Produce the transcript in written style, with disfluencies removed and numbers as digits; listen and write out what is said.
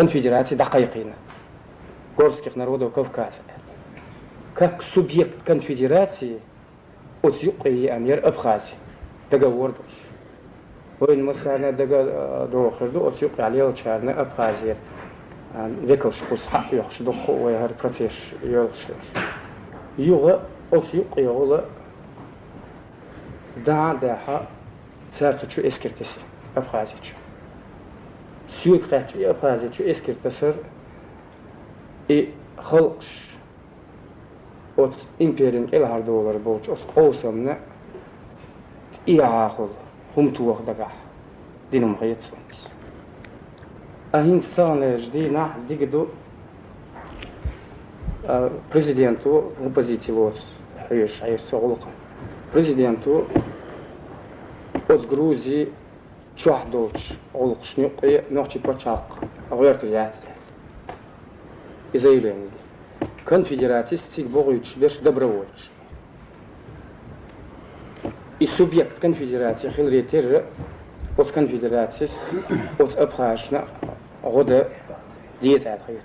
конфедерации дақайқина. Горских народов Кавказа. Как субъект конфедерации от юга и Амир Абхазии. Договор. وين مثلا دو أسيق عليه الشارع أبخازية ذكرش قص حق يخش دق ويهر برتيش يلش يوغا أسيق يوغا دا صارت شو إسكرتسي أبخازية سوق قات أبخازية شو إسكرتسر إي خلقش أوت إمبيرين إلى هردولر بوش أس قوسمنا إي عاقل هم توخ دقع دينهم غيت سونس أهين سانج دي نح ديجدو بريزيدنتو اوبوزيتيوس حيش سوغلق بريزيدنتو أوز غروزي تشوح دوتش غلق شنيق نوحتي باتشاق غيرت يات إزاي بيني конфедератистик богуич беш добровольч. И субъект конфедерации хилретер от конфедерации от Абхазна года 10 лет.